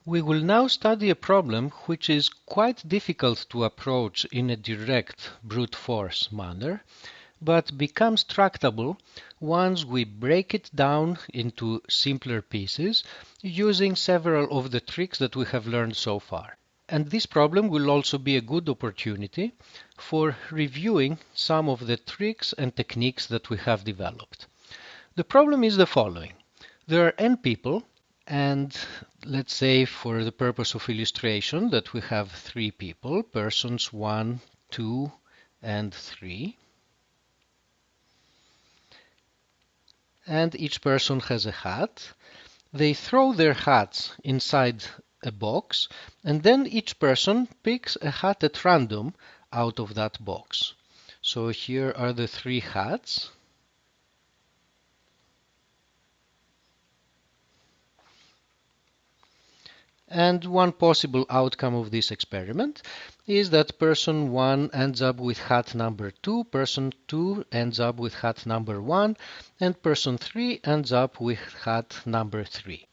We will now study a problem which is quite difficult to approach in a direct brute force manner, but becomes tractable once we break it down into simpler pieces using several of the tricks that we have learned so far. And this problem will also be a good opportunity for reviewing some of the tricks and techniques that we have developed. The problem is the following. There are n people, and let's say for the purpose of illustration that we have 3 people, persons 1, 2, and 3. And each person has a hat. They throw their hats inside a box, and then each person picks a hat at random out of that box. So here are the 3 hats. And one possible outcome of this experiment is that person 1 ends up with hat number 2, person 2 ends up with hat number 1, and person 3 ends up with hat number 3.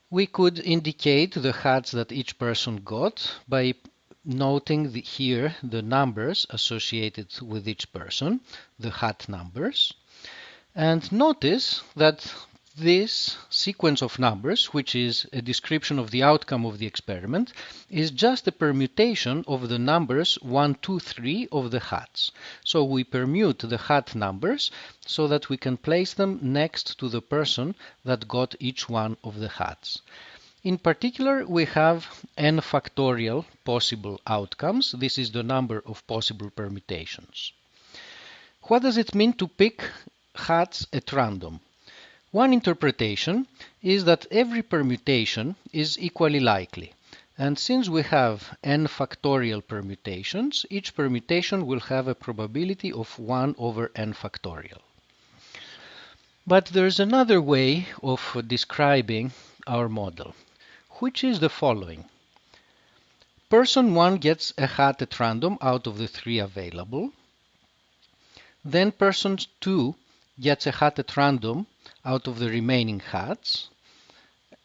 We could indicate the hats that each person got by noting here the numbers associated with each person, the hat numbers. And notice that this sequence of numbers, which is a description of the outcome of the experiment, is just a permutation of the numbers 1, 2, 3 of the hats. So we permute the hat numbers so that we can place them next to the person that got each one of the hats. In particular, we have n factorial possible outcomes. This is the number of possible permutations. What does it mean to pick hats at random? One interpretation is that every permutation is equally likely. And since we have n factorial permutations, each permutation will have a probability of 1 over n factorial. But there's another way of describing our model, which is the following. Person 1 gets a hat at random out of the 3 available. Then person 2 gets a hat at random out of the remaining hats.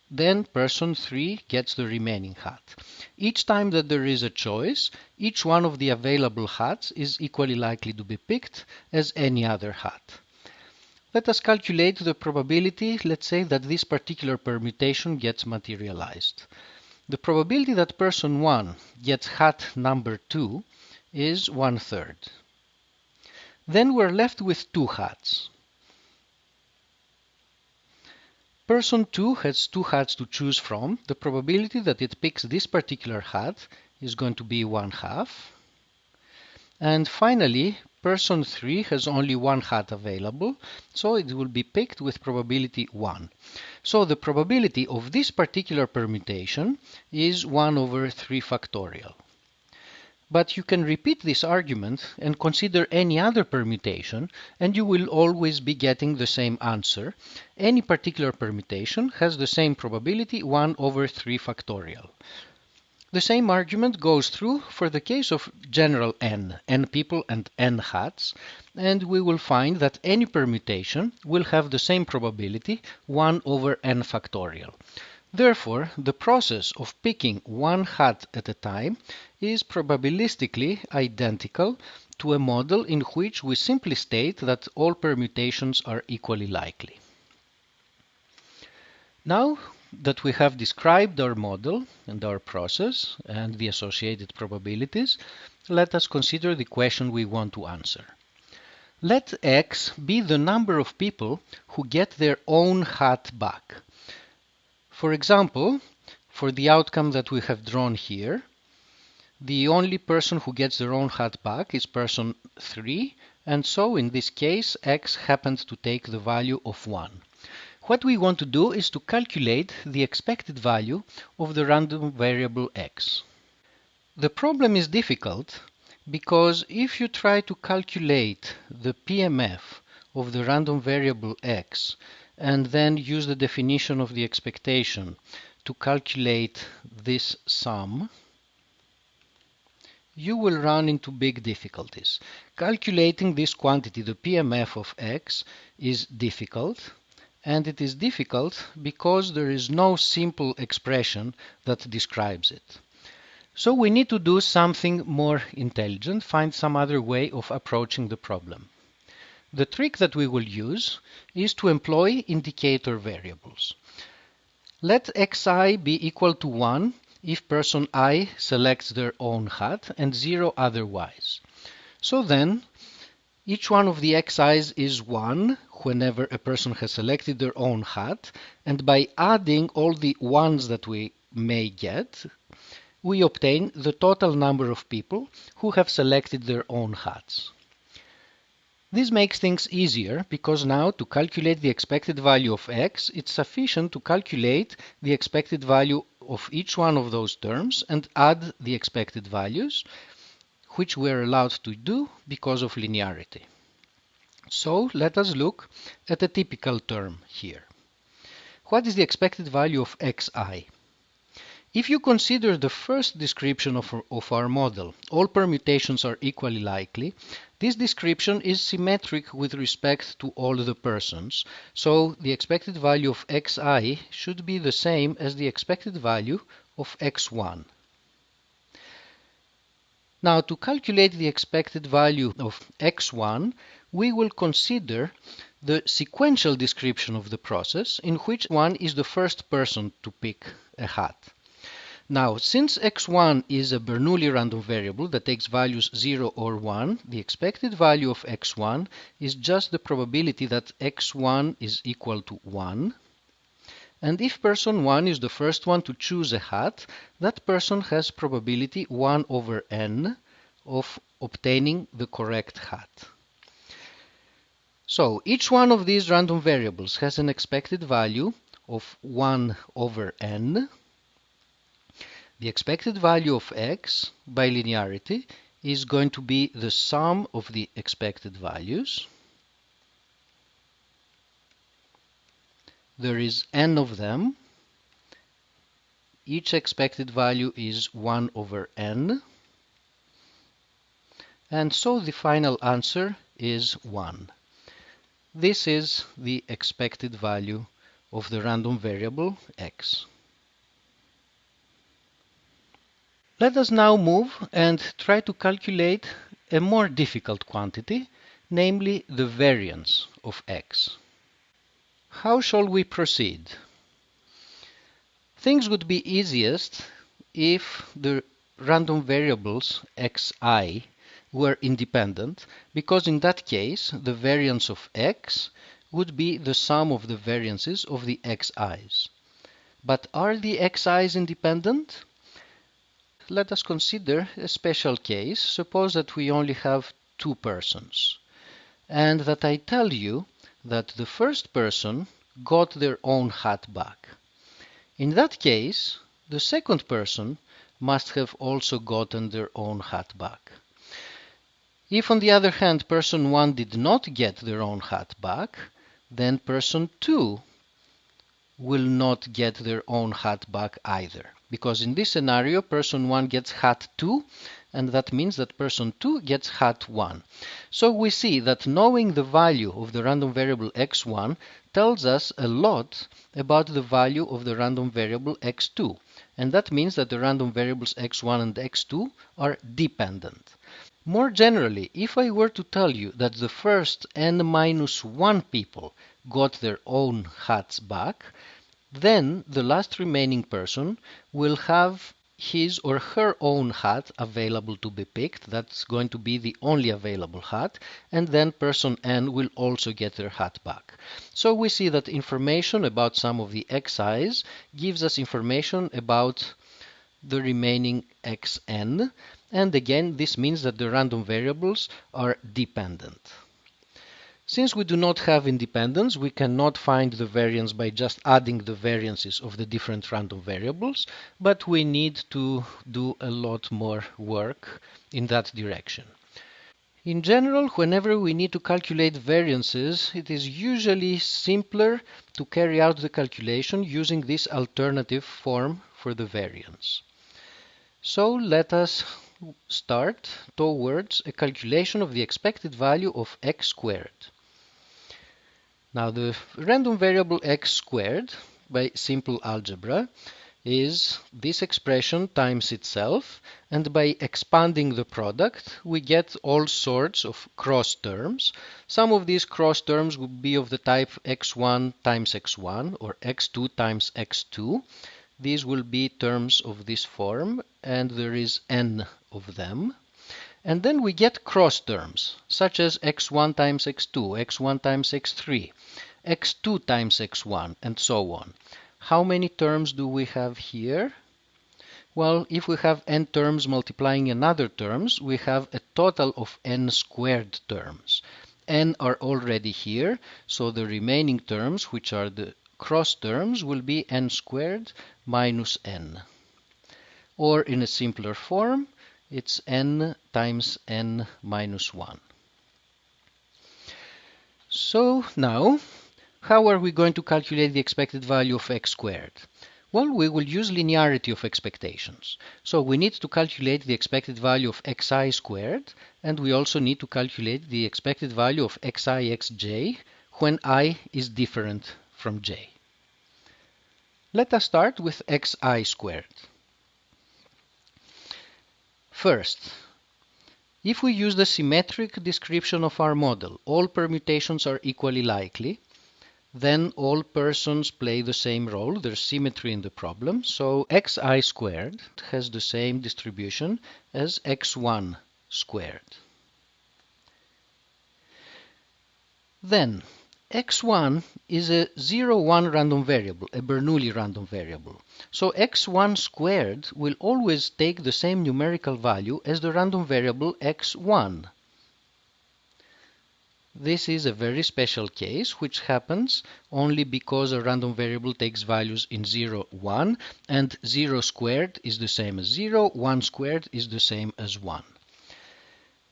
Then person 3 gets the remaining hat. Each time that there is a choice, each one of the available hats is equally likely to be picked as any other hat. Let us calculate the probability, let's say, that this particular permutation gets materialized. The probability that person 1 gets hat number 2 is 1/3. Then we're left with 2 hats. Person 2 has 2 hats to choose from. The probability that it picks this particular hat is going to be 1/2. And finally, person 3 has only 1 hat available, so it will be picked with probability 1. So the probability of this particular permutation is 1 over 3 factorial. But you can repeat this argument and consider any other permutation, and you will always be getting the same answer. Any particular permutation has the same probability, 1 over 3 factorial. The same argument goes through for the case of general n people and n hats, and we will find that any permutation will have the same probability, 1 over n factorial. Therefore, the process of picking one hat at a time is probabilistically identical to a model in which we simply state that all permutations are equally likely. Now that we have described our model and our process and the associated probabilities, let us consider the question we want to answer. Let x be the number of people who get their own hat back. For example, for the outcome that we have drawn here, the only person who gets their own hat back is person 3, and so in this case x happens to take the value of 1. What we want to do is to calculate the expected value of the random variable x. The problem is difficult because if you try to calculate the PMF of the random variable x and then use the definition of the expectation to calculate this sum, you will run into big difficulties. Calculating this quantity, the PMF of x, is difficult, And it is difficult because there is no simple expression that describes it. So we need to do something more intelligent, find some other way of approaching the problem. The trick that we will use is to employ indicator variables. Let xi be equal to 1 if person I selects their own hat and 0 otherwise. So then, each one of the xi's is 1 whenever a person has selected their own hat, and by adding all the 1's that we may get, we obtain the total number of people who have selected their own hats. This makes things easier because now to calculate the expected value of x, it's sufficient to calculate the expected value of each one of those terms and add the expected values, which we're allowed to do because of linearity. So let us look at a typical term here. What is the expected value of xi? If you consider the first description of our model, all permutations are equally likely, this description is symmetric with respect to all the persons, so the expected value of xi should be the same as the expected value of x1. Now, to calculate the expected value of x1, we will consider the sequential description of the process in which one is the first person to pick a hat. Now, since x1 is a Bernoulli random variable that takes values 0 or 1, the expected value of x1 is just the probability that x1 is equal to 1. And if person 1 is the first one to choose a hat, that person has probability 1 over n of obtaining the correct hat. So, each one of these random variables has an expected value of 1 over n. The expected value of x, by linearity, is going to be the sum of the expected values. There is n of them. Each expected value is 1 over n. And so the final answer is 1. This is the expected value of the random variable x. Let us now move and try to calculate a more difficult quantity, namely the variance of x. How shall we proceed? Things would be easiest if the random variables xi were independent, because in that case the variance of x would be the sum of the variances of the xi's. But are the xi's independent? Let us consider a special case. Suppose that we only have two persons, and that I tell you that the first person got their own hat back. In that case, the second person must have also gotten their own hat back. If, on the other hand, person 1 did not get their own hat back, then person 2 will not get their own hat back either. Because in this scenario, person 1 gets hat 2, and that means that person 2 gets hat 1. So we see that knowing the value of the random variable x1 tells us a lot about the value of the random variable x2. And that means that the random variables x1 and x2 are dependent. More generally, if I were to tell you that the first n-1 people got their own hats back, then the last remaining person will have his or her own hat available to be picked. That's going to be the only available hat, and then person n will also get their hat back. So we see that information about some of the xi's gives us information about the remaining xn, and again this means that the random variables are dependent. Since we do not have independence, we cannot find the variance by just adding the variances of the different random variables, but we need to do a lot more work in that direction. In general, whenever we need to calculate variances, it is usually simpler to carry out the calculation using this alternative form for the variance. So let us start towards a calculation of the expected value of x squared. Now the random variable x squared by simple algebra is this expression times itself, and by expanding the product we get all sorts of cross terms. Some of these cross terms would be of the type x1 times x1 or x2 times x2. These will be terms of this form, and there is n of them. And then we get cross terms, such as x1 times x2, x1 times x3, x2 times x1, and so on. How many terms do we have here? Well, if we have n terms multiplying another terms, we have a total of n squared terms. N are already here, so the remaining terms, which are the cross terms, will be n squared minus n. Or in a simpler form, it's n times n minus 1. So now, how are we going to calculate the expected value of x squared? Well, we will use linearity of expectations. So we need to calculate the expected value of xi squared, and we also need to calculate the expected value of xi xj when I is different from j. Let us start with xi squared. First, if we use the symmetric description of our model, all permutations are equally likely, then all persons play the same role. There's symmetry in the problem. So xi squared has the same distribution as x1 squared. Then x1 is a 0-1 random variable, a Bernoulli random variable. So x1 squared will always take the same numerical value as the random variable x1. This is a very special case, which happens only because a random variable takes values in 0, 1, and 0 squared is the same as 0, 1 squared is the same as 1.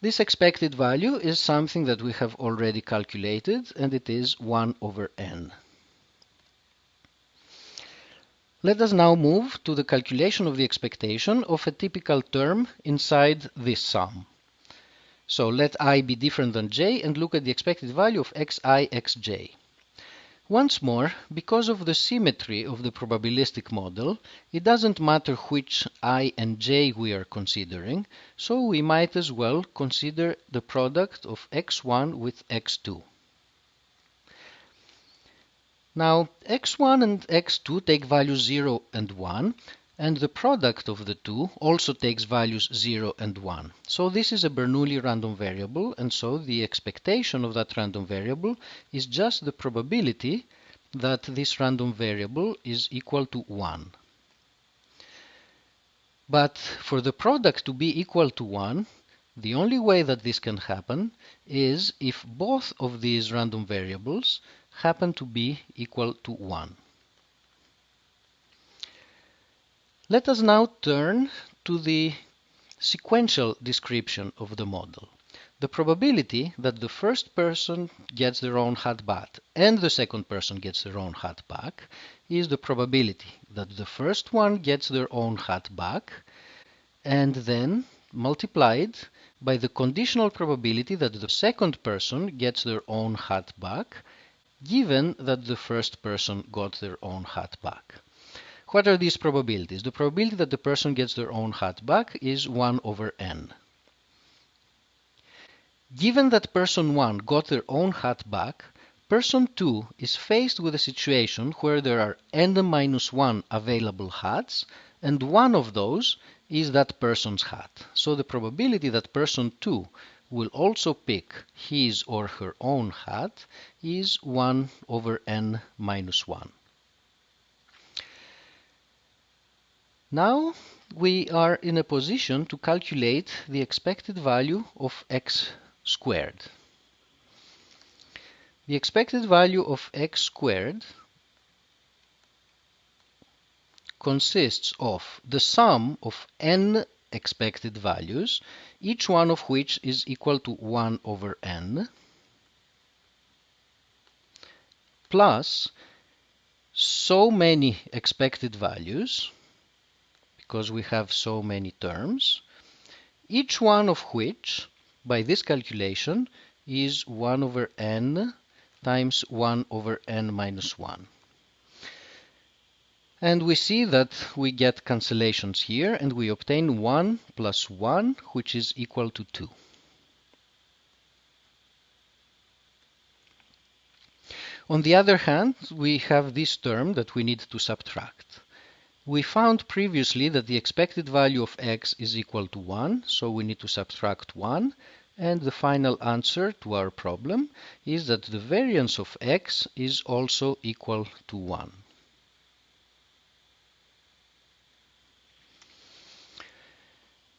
This expected value is something that we have already calculated, and it is 1 over n. Let us now move to the calculation of the expectation of a typical term inside this sum. So let I be different than j and look at the expected value of xi xj. Once more, because of the symmetry of the probabilistic model, it doesn't matter which I and j we are considering, so we might as well consider the product of x1 with x2. Now, x1 and x2 take values 0 and 1, and the product of the two also takes values 0 and 1. So this is a Bernoulli random variable, and so the expectation of that random variable is just the probability that this random variable is equal to 1. But for the product to be equal to 1, the only way that this can happen is if both of these random variables happen to be equal to 1. Let us now turn to the sequential description of the model. The probability that the first person gets their own hat back and the second person gets their own hat back is the probability that the first one gets their own hat back and then multiplied by the conditional probability that the second person gets their own hat back, given that the first person got their own hat back. What are these probabilities? The probability that the person gets their own hat back is 1 over n. Given that person 1 got their own hat back, person 2 is faced with a situation where there are n minus 1 available hats, and one of those is that person's hat. So the probability that person 2 will also pick his or her own hat is 1 over n minus 1. Now we are in a position to calculate the expected value of x squared. The expected value of x squared consists of the sum of n expected values, each one of which is equal to 1 over n, plus so many expected values, because we have so many terms, each one of which, by this calculation, is 1 over n times 1 over n minus 1. And we see that we get cancellations here, and we obtain 1 plus 1, which is equal to 2. On the other hand, we have this term that we need to subtract. We found previously that the expected value of x is equal to 1, so we need to subtract 1. And the final answer to our problem is that the variance of x is also equal to 1.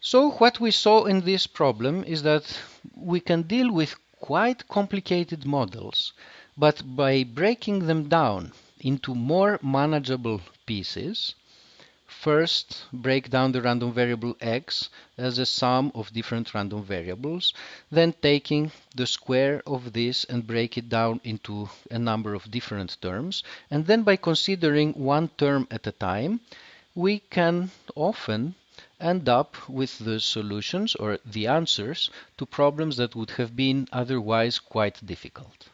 So what we saw in this problem is that we can deal with quite complicated models, but by breaking them down into more manageable pieces, first, break down the random variable x as a sum of different random variables, then taking the square of this and break it down into a number of different terms, and then by considering one term at a time, we can often end up with the solutions or the answers to problems that would have been otherwise quite difficult.